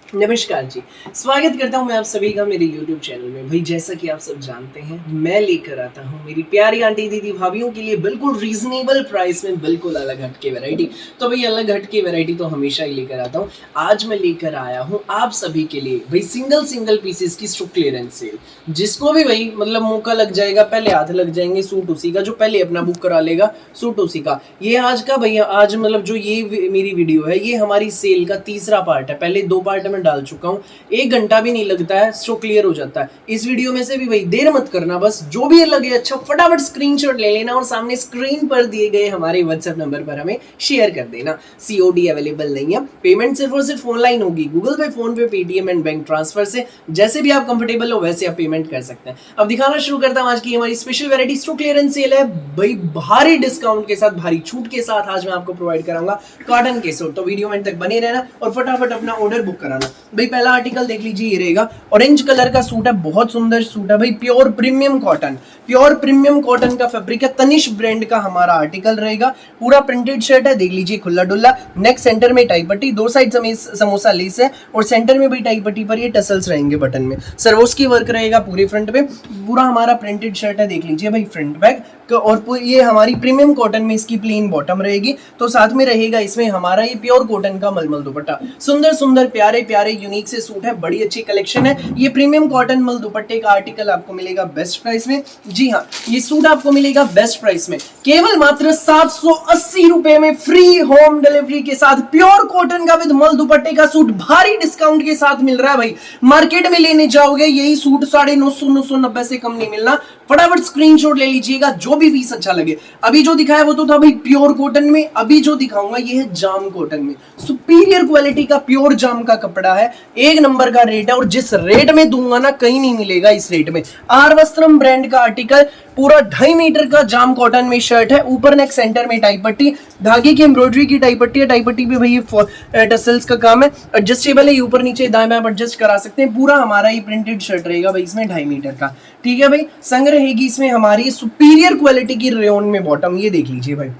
नमस्कार जी। स्वागत करता हूँ मैं आप सभी का मेरे YouTube चैनल में। भाई जैसा कि आप सब जानते हैं, मैं लेकर आता हूँ मेरी प्यारी आंटी दीदी भाभियों के लिए बिल्कुल रीजनेबल प्राइस में बिल्कुल अलग हटके वैरायटी। तो भाई अलग हटके वैरायटी तो हमेशा ही लेकर आता हूँ। आज मैं लेकर आया हूँ आप सभी के लिए भाई सिंगल पीसेस की स्टॉक क्लियरेंस सेल। जिसको भी भाई मतलब मौका लग जाएगा, पहले हाथ लग जाएंगे, सूट उसी का, जो पहले अपना बुक करा लेगा सूट उसी का। ये आज का भैया, आज मतलब जो ये मेरी वीडियो है, ये हमारी सेल का तीसरा पार्ट है। पहले 2 पार्ट में डाल चुका हूँ, 1 घंटा भी नहीं लगता है, स्टॉक क्लियर हो जाता है। इस वीडियो में से भी भाई देर मत करना, बस जो भी लगे अच्छा फटाफट स्क्रीनशॉट ले लेना और सामने स्क्रीन पर दिए गए हमारे व्हाट्सएप नंबर पर हमें शेयर कर देना। सीओडी अवेलेबल नहीं है, पेमेंट सिर्फ और सिर्फ ऑनलाइन होगी, गूगल पे, फोन पे, पेटीएम एंड बैंक ट्रांसफर से। जैसे भी आप कंफर्टेबल हो वैसे आप पेमेंट कर सकते हैं। अब दिखाना शुरू करता हूं। आज की हमारी special variety stock clearance sale है भाई, भारी डिस्काउंट के साथ, भारी छूट के साथ आज मैं आपको प्रोवाइड कराऊंगा कॉटन के सूट। तो वीडियो में तक बने रहना और फटाफट अपना ऑर्डर बुक कराना। भाई पहला आर्टिकल देख लीजिए, ये रहेगा ऑरेंज कलर का सूट है, बहुत सुंदर सूट है भाई, प्योर प्रीमियम कॉटन का फैब्रिक है, तनिष्क ब्रांड का हमारा आर्टिकल रहेगा। पूरा प्रिंटेड शर्ट है, देख लीजिए खुला डुल्ला, नेक सेंटर में टाई पट्टी, दो साइड समोसा लेस है और सेंटर में भी टाई पट्टी पर ये टसल्स रहेंगे बटन में। सरवोस्की वर्क रहेगा पूरे फ्रंट पे, पूरा हमारा प्रिंटेड शर्ट है, देख लीजिए भाई फ्रंट बैक। और ये हमारी प्रीमियम कॉटन में इसकी प्लेन बॉटम रहेगी। तो साथ में रहेगा इसमें हमारा ये प्योर कॉटन का मलमल दुपट्टा। सुंदर सुंदर प्यारे प्यारे यूनिक से सूट है, बड़ी अच्छी कलेक्शन है। ये प्रीमियम कॉटन मल दुपट्टे का आर्टिकल आपको मिलेगा बेस्ट प्राइस में। जी हाँ, ये सूट आपको मिलेगा बेस्ट प्राइस में, केवल मात्र 780 रुपए में, फ्री होम डिलीवरी के साथ। प्योर कॉटन का विद मल दुपट्टे का सूट भारी डिस्काउंट के साथ मिल रहा है भाई। मार्केट में लेने जाओगे यही सूट 950-990 से कम नहीं मिलना। फटाफट स्क्रीनशॉट ले लीजिएगा, जो भी पीस अच्छा लगे। अभी जो दिखाया वो तो था भाई प्योर कॉटन में, अभी जो दिखाऊंगा ये है जाम कॉटन में। सुपीरियर क्वालिटी का प्योर जाम का कपड़ा है, एक नंबर का रेट है और जिस रेट में दूंगा ना कहीं नहीं मिलेगा इस रेट में। आर वस्त्रम ब्रांड का आर्टिकल, पूरा 2.5 मीटर का जाम कॉटन में शर्ट है, ऊपर नेक सेंटर में टाई पट्टी, धागे की एम्ब्रॉयडरी की टाई पट्टी है। टाई पट्टी भी भाई टसल्स का काम है, एडजस्टेबल है, ऊपर नीचे दाएं बाएं एडजस्ट करा सकते हैं। पूरा हमारा ये प्रिंटेड शर्ट रहेगा भाई इसमें 2.5 मीटर का। ठीक है भाई, संग रहेगी इसमें हमारी सुपीरियर क्वालिटी की रेयन में बॉटम, ये देख लीजिए भाई,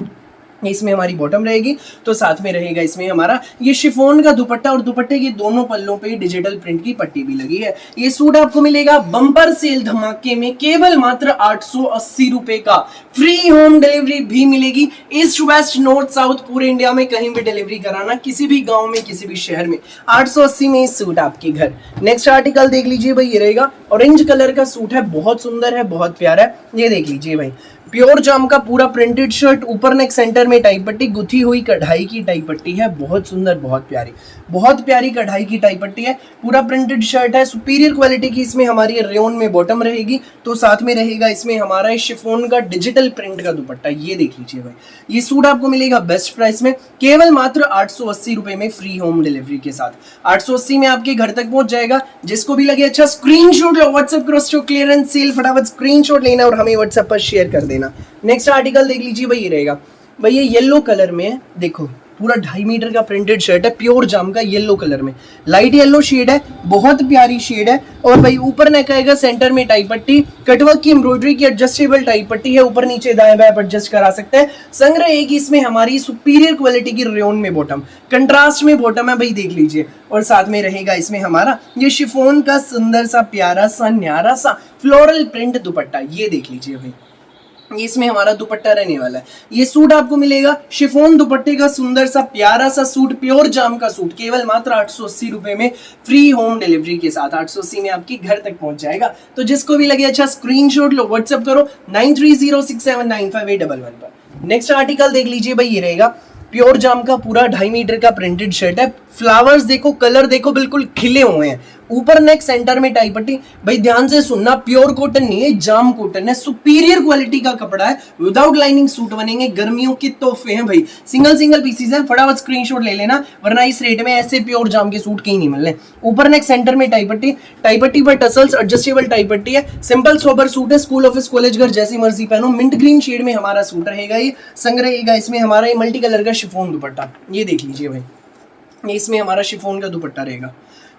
इसमें हमारी बॉटम रहेगी। तो साथ में रहेगा इसमें हमारा ये शिफॉन का दुपट्टा और दुपट्टे के दोनों पल्लों पे डिजिटल प्रिंट की पट्टी भी लगी है। ये सूट आपको मिलेगा बम्पर सेल धमाके में केवल मात्र 880 रुपए का। फ्री होम डिलीवरी भी मिलेगी, ईस्ट वेस्ट नॉर्थ साउथ पूरे इंडिया में कहीं भी डिलीवरी कराना, किसी भी गांव में किसी भी शहर में, 880 में इस सूट आपके घर। नेक्स्ट आर्टिकल देख लीजिए भाई, ये रहेगा ऑरेंज कलर का सूट है, बहुत सुंदर है, बहुत प्यारा है। ये देख लीजिए भाई, प्योर जाम का पूरा प्रिंटेड शर्ट, ऊपर नेक सेंटर में टाई पट्टी, गुथी हुई कढ़ाई की टाई पट्टी है, बहुत सुंदर, बहुत प्यारी कढ़ाई की टाई पट्टी है। पूरा प्रिंटेड शर्ट है, सुपीरियर क्वालिटी की इसमें हमारी रेयन में बॉटम रहेगी। तो साथ में रहेगा इसमें हमारा शिफॉन का डिजिटल प्रिंट का दुपट्टा, ये देख लीजिए भाई। ये सूट आपको मिलेगा बेस्ट प्राइस में, केवल मात्र 880 रुपए में, फ्री होम डिलीवरी के साथ। 880 में आपके घर तक पहुंच जाएगा। जिसको भी लगे अच्छा स्क्रीनशॉट लो, व्हाट्सएप करो स्टॉक क्लियरेंस सेल, फटाफट स्क्रीनशॉट लेना और हमें व्हाट्सएप पर शेयर कर देना। नेक्स्ट आर्टिकल देख लीजिए भाई, ये रहेगा भाई, ये येलो कलर में है, देखो पूरा 2.5 मीटर का प्रिंटेड शर्ट है, प्योर जाम का, येलो कलर में, लाइट येलो शेड है, बहुत प्यारी शेड है। और भाई ऊपर नेक आएगा, सेंटर में टाई पट्टी, कटवर्क की एम्ब्रॉयडरी की एडजस्टेबल टाई पट्टी है, ऊपर नीचे दाएं बाएं एडजस्ट करा सकते हैं। संग्रह एक इसमें हमारी सुपीरियर क्वालिटी की रेयन में बॉटम, कंट्रास्ट में बॉटम है भाई, देख लीजिए। और साथ में रहेगा इसमें हमारा ये शिफॉन का सुंदर सा प्यारा सा न्यारा सा फ्लोरल प्रिंट दुपट्टा, ये देख लीजिए भाई, इसमें हमारा दुपट्टा रहने वाला है। ये सूट आपको मिलेगा शिफॉन दुपट्टे का सुंदर सा प्यारा सा सूट, प्योर जाम का सूट, केवल मात्र 880 रुपए में, फ्री होम डिलीवरी के साथ। 880 में आपके घर तक पहुंच जाएगा। तो जिसको भी लगे अच्छा स्क्रीनशॉट लो, व्हाट्सएप करो 9306795811 पर। नेक्स्ट आर्टिकल देख लीजिए भाई, ये रहेगा प्योर जाम का पूरा 2.5 मीटर का प्रिंटेड शर्ट है। फ्लावर्स देखो, कलर देखो, बिल्कुल खिले हुए हैं। ऊपर नेक सेंटर में टाई पट्टी, भाई ध्यान से सुनना, प्योर कॉटन नहीं है, जाम कॉटन है, सुपीरियर क्वालिटी का कपड़ा है, विदाउट लाइनिंग सूट बनेंगे, गर्मियों के तोहफे हैं भाई। सिंगल पीसीज हैं, फटाफट स्क्रीनशॉट ले लेना, वरना इस रेट में ऐसे प्योर जाम के सूट कहीं नहीं मिलने। ऊपर नेक सेंटर में टाई पट्टी पर टसल्स, एडजस्टेबल टाई पट्टी है, सिंपल सोबर सूट है, स्कूल ऑफिस कॉलेज घर जैसी मर्जी पहनो। मिंट ग्रीन शेड में हमारा सूट रहेगा, ये संग रहेगा इसमें हमारा ये मल्टी कलर का शिफॉन दुपट्टा, ये देख लीजिए भाई, इसमें हमारा शिफॉन का दुपट्टा रहेगा।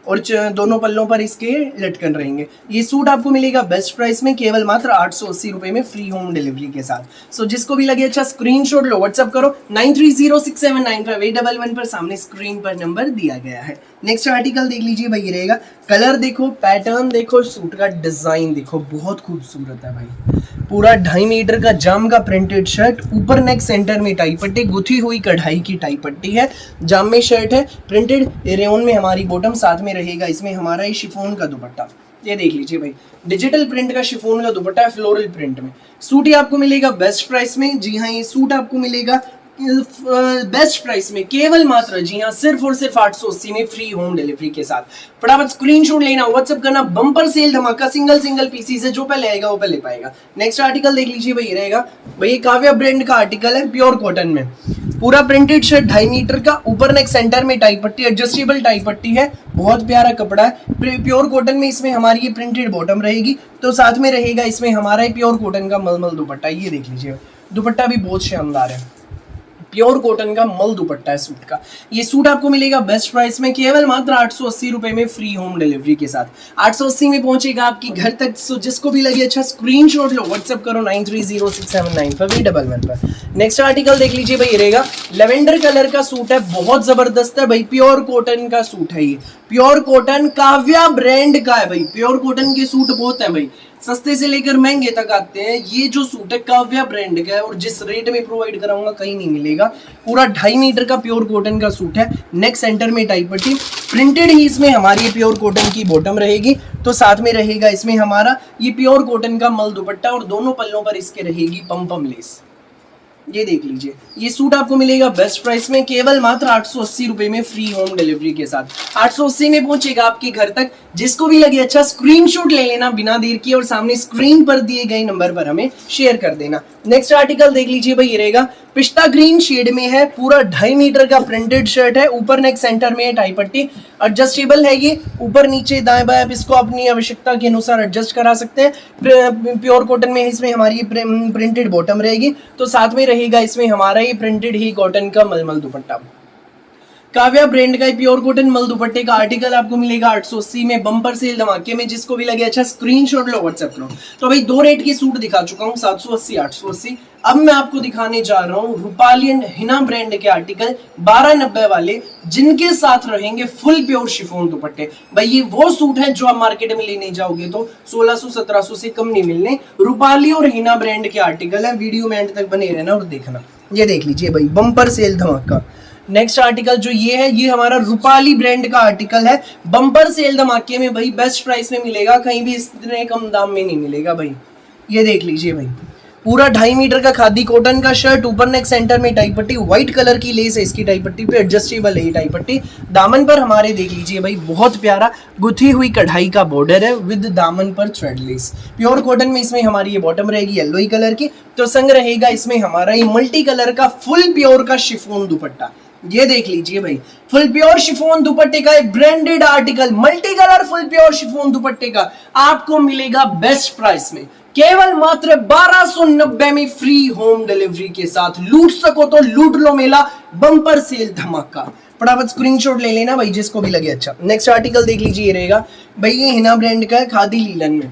और दोनों पल्लों पर इसके लटकन रहेंगे। ये सूट आपको मिलेगा बेस्ट प्राइस में केवल मात्र 880 रुपए में फ्री होम डिलीवरी के साथ। सो जिसको भी लगे अच्छा स्क्रीनशॉट लो, व्हाट्सअप करो 9306795811 पर, सामने स्क्रीन पर नंबर दिया गया है। नेक्स्ट आर्टिकल देख लीजिए भाई, ये रहेगा। कलर देखो, पैटर्न देखो, सूट का डिजाइन देखो, बहुत खूबसूरत है भाई। पूरा 2.5 मीटर का जाम का प्रिंटेड शर्ट, ऊपर नेक सेंटर में टाई पट्टी, गुथी हुई कढ़ाई की टाई पट्टी है, जाम में शर्ट है, प्रिंटेड रेयन में हमारी बॉटम, साथ में रहेगा इसमें हमारा ये शिफॉन का दुपट्टा। ये देख लीजिए भाई, डिजिटल प्रिंट का शिफॉन का दुपट्टा है फ्लोरल प्रिंट में। सूट ये आपको मिलेगा बेस्ट प्राइस में। जी हाँ, ये सूट आपको मिलेगा बेस्ट प्राइस में केवल मात्र, जी हाँ, सिर्फ और सिर्फ 880 में फ्री होम डिलीवरी के साथ। फटाफट स्क्रीनशॉट लेना, व्हाट्सएप करना, बम्पर सेल धमाका, सिंगल पीसीस है, जो पहले आएगा वो पहले पाएगा। नेक्स्ट आर्टिकल देख लीजिए भाई, रहेगा भाई काव्या ब्रांड का आर्टिकल है, प्योर कॉटन में, पूरा प्रिंटेड शर्ट 2.5 मीटर का, ऊपर नेक सेंटर में टाई पट्टी, एडजस्टेबल टाई पट्टी है, बहुत प्यारा कपड़ा है, प्योर कॉटन में। इसमें हमारी ये प्रिंटेड बॉटम रहेगी, तो साथ में रहेगा इसमें हमारा प्योर कॉटन का मलमल दुपट्टा। ये देख लीजिए, दुपट्टा भी बहुत शानदार है, प्योर कॉटन का मल दुपट्टा है सूट का। ये सूट आपको मिलेगा बेस्ट प्राइस में केवल मात्र 880 रुपए में फ्री होम डिलीवरी के साथ। 880 में पहुंचेगा आपकी घर तक। सो जिसको भी लगे अच्छा स्क्रीनशॉट लो, व्हाट्सएप करो 9306795811 पर। नेक्स्ट आर्टिकल देख लीजिए भाई, रहेगा लेवेंडर कलर का सूट है, बहुत जबरदस्त है भाई, प्योर कॉटन का सूट है। ये प्योर कॉटन काव्या ब्रांड का है भाई। प्योर कॉटन के सूट बहुत है भाई, सस्ते से लेकर महंगे तक आते हैं। ये जो सूट है काव्या ब्रांड का है, और जिस रेट में प्रोवाइड कराऊंगा कहीं नहीं मिलेगा। पूरा 2.5 मीटर का प्योर कॉटन का सूट है, नेक सेंटर में टाई पट्टी, प्रिंटेड ही इसमें हमारी प्योर कॉटन की बॉटम रहेगी, तो साथ में रहेगा इसमें हमारा ये प्योर कॉटन का मल दुपट्टा, और दोनों पल्लों पर इसके रहेगी पम लेस। ये देख लीजिए, ये सूट आपको मिलेगा बेस्ट प्राइस में केवल मात्र 880 रुपए में फ्री होम डिलीवरी के साथ। 880 में पहुंचेगा आपके घर तक। जिसको भी लगे अच्छा स्क्रीनशॉट ले लेना बिना देर किए, और सामने स्क्रीन पर दिए गए नंबर पर हमें शेयर कर देना। नेक्स्ट आर्टिकल देख लीजिए भाई, ये रहेगा पिस्ता ग्रीन शेड में है, पूरा 2.5 मीटर का प्रिंटेड शर्ट है, ऊपर नेक सेंटर में टाई पट्टी, एडजस्टेबल है ये, ऊपर नीचे दाएं बाएं आप इसको अपनी आवश्यकता के अनुसार एडजस्ट करा सकते हैं। प्योर कॉटन में इसमें हमारी प्रिंटेड बॉटम रहेगी, तो साथ में रहेगा इसमें हमारा ये प्रिंटेड ही कॉटन का मलमल दुपट्टा। काव्या ब्रांड का प्योर कॉटन मल दुपट्टे का आर्टिकल आपको मिलेगा 880 में, बम्पर सेल धमाके में। जिसको भी लगे अच्छा स्क्रीनशॉट लो, व्हाट्सएप करो। तो भाई 2 रेट के सूट दिखा चुका हूँ, 780 880। अब मैं आपको दिखाने जा रहा हूँ रूपाली एंड हिना ब्रांड के आर्टिकल 1290 वाले, जिनके साथ रहेंगे फुल प्योर शिफॉन दुपट्टे। भाई ये वो सूट है जो आप मार्केट में लेने जाओगे तो 1600-1700 से कम नहीं मिलने। रूपाली और हिना ब्रांड के आर्टिकल है, वीडियो में एंड तक बने रहना और देखना। ये देख लीजिए भाई, बम्पर सेल धमाका। नेक्स्ट आर्टिकल जो ये है, ये हमारा रूपाली ब्रांड का आर्टिकल है, बम्पर सेल धमाके में भाई, बेस्ट प्राइस में मिलेगा, कहीं भी इतने कम दाम में नहीं मिलेगा भाई। ये देख लीजिए भाई, पूरा 2.5 मीटर का खादी कॉटन का शर्ट, ऊपर नेक सेंटर में टाई पट्टी, व्हाइट कलर की लेस है इसकी टाई पट्टी पे, एडजस्टेबल है ये टाई पट्टी। दामन पर हमारे देख लीजिए भाई, बहुत प्यारा गुथी हुई कढ़ाई का बॉर्डर है, विद दामन पर थ्रेड लेस। प्योर कॉटन में इसमें हमारी ये बॉटम रहेगी येलो कलर की, तो संग रहेगा इसमें हमारा ये मल्टी कलर का फुल प्योर का शिफॉन दुपट्टा। ये देख लीजिए भाई, फुल प्योर शिफॉन दुपट्टे का एक branded article, multi colour full pure chiffon दुपट्टे का आपको मिलेगा बेस्ट प्राइस में केवल मात्र 1290 में फ्री होम डिलीवरी के साथ। लूट सको तो लूट लो मेला, बम्पर सेल धमाका। फटाफट स्क्रीनशॉट ले लेना भाई, जिसको भी लगे अच्छा। नेक्स्ट आर्टिकल देख लीजिए, ये रहेगा भाई, ये हिना ब्रांड का है, खादी लीलन में,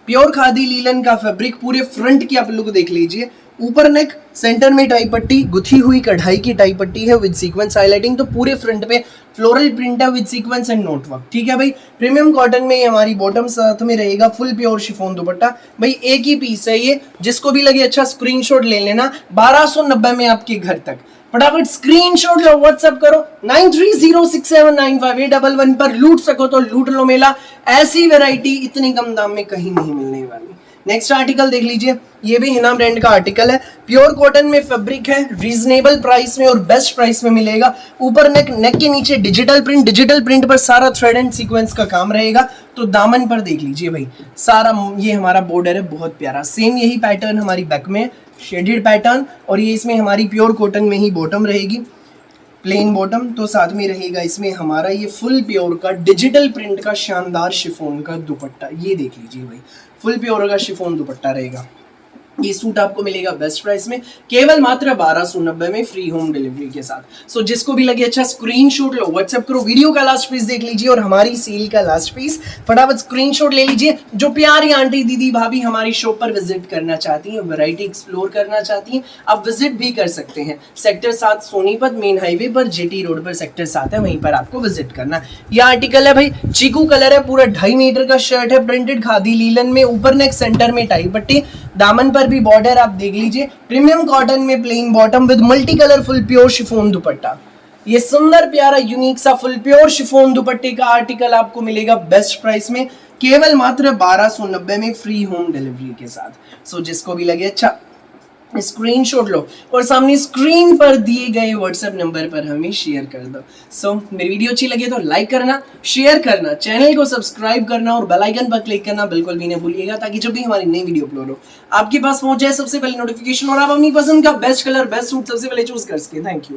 प्योर खादी लीलन का फैब्रिक। पूरे फ्रंट की आप लुक देख लीजिए, ऊपर नेक सेंटर में टाई पट्टी, गुथी हुई कढ़ाई की टाई पट्टी है विद सीक्वेंस हाईलाइटिंग, तो पूरे फ्रंट पे फ्लोरल प्रिंट है with sequence and note work. ठीक है भाई, प्रीमियम कॉटन में हमारी बॉटम, साथ में रहेगा फुल प्योर शिफॉन दुपट्टा। भाई एक ही पीस है ये, जिसको भी लगे अच्छा स्क्रीनशॉट ले लेना, 1290 में आपके घर तक। फटाफट स्क्रीनशॉट लो, व्हाट्सएप करो 9306795811 पर। लूट सको तो लूट लो मेला, ऐसी वैरायटी इतनी कम दाम में कहीं नहीं मिलने वाली। नेक्स्ट आर्टिकल देख लीजिए, ये भी हिना ब्रांड का आर्टिकल है, प्योर कॉटन में फैब्रिक है, रीजनेबल प्राइस में और बेस्ट प्राइस में मिलेगा। ऊपर नेक के नीचे डिजिटल प्रिंट पर सारा थ्रेड एंड सीक्वेंस का काम रहेगा। तो दामन पर देख लीजिए भाई, सारा ये हमारा बॉर्डर है, बहुत प्यारा। सेम यही पैटर्न हमारी बैक में, शेडेड पैटर्न, और ये इसमें हमारी प्योर कॉटन में ही बॉटम रहेगी, प्लेन बॉटम। तो साथ में रहेगा इसमें हमारा ये फुल प्योर का डिजिटल प्रिंट का शानदार शिफॉन का दुपट्टा। ये देख लीजिए भाई, फुल प्योर का शिफॉन दुपट्टा रहेगा। ये सूट आपको मिलेगा बेस्ट प्राइस में, केवल मात्र 1290 में, फ्री होम डिलीवरी के साथ। सो जिसको भी लगे अच्छा स्क्रीनशॉट लो, व्हाट्सएप करो, वीडियो का लास्ट पीस देख लीजिए और हमारी सेल का लास्ट पीस फटाफट स्क्रीनशॉट ले लीजिए। जो प्यारी आंटी दीदी भाभी हमारी शॉप पर विजिट करना चाहती हैं, वैरायटी एक्सप्लोर करना चाहती हैं, आप विजिट भी कर सकते हैं। सेक्टर 7 सोनीपत मेन हाईवे पर जेटी रोड पर सेक्टर 7 है, वहीं पर आपको विजिट करना है। यह आर्टिकल है भाई चीकू कलर है, पूरा 2.5 मीटर का शर्ट है, प्रिंटेड खादी लीलन में, ऊपर नेक सेंटर में टाई पट्टी, दामन पर भी बॉर्डर आप देख लीजिए, प्रीमियम कॉटन में plain bottom with multi colour full pure chiffon दुपट्टा। ये सुंदर प्यारा यूनिक सा फुल प्योर शिफॉन दुपट्टे का आर्टिकल आपको मिलेगा बेस्ट प्राइस में, केवल मात्र 1290 में, फ्री होम डिलीवरी के साथ। सो जिसको भी लगे अच्छा स्क्रीनशॉट लो और सामने स्क्रीन पर दिए गए व्हाट्सएप नंबर पर हमें शेयर कर दो। सो मेरी वीडियो अच्छी लगे तो लाइक करना, शेयर करना, चैनल को सब्सक्राइब करना और बेल आइकन पर क्लिक करना बिल्कुल भी नहीं भूलिएगा, ताकि जब भी हमारी नई वीडियो अपलोड हो आपके पास पहुंच जाए सबसे पहले नोटिफिकेशन और आप अपनी पसंद का बेस्ट कलर बेस्ट सूट सबसे पहले चूज कर सके। Thank you.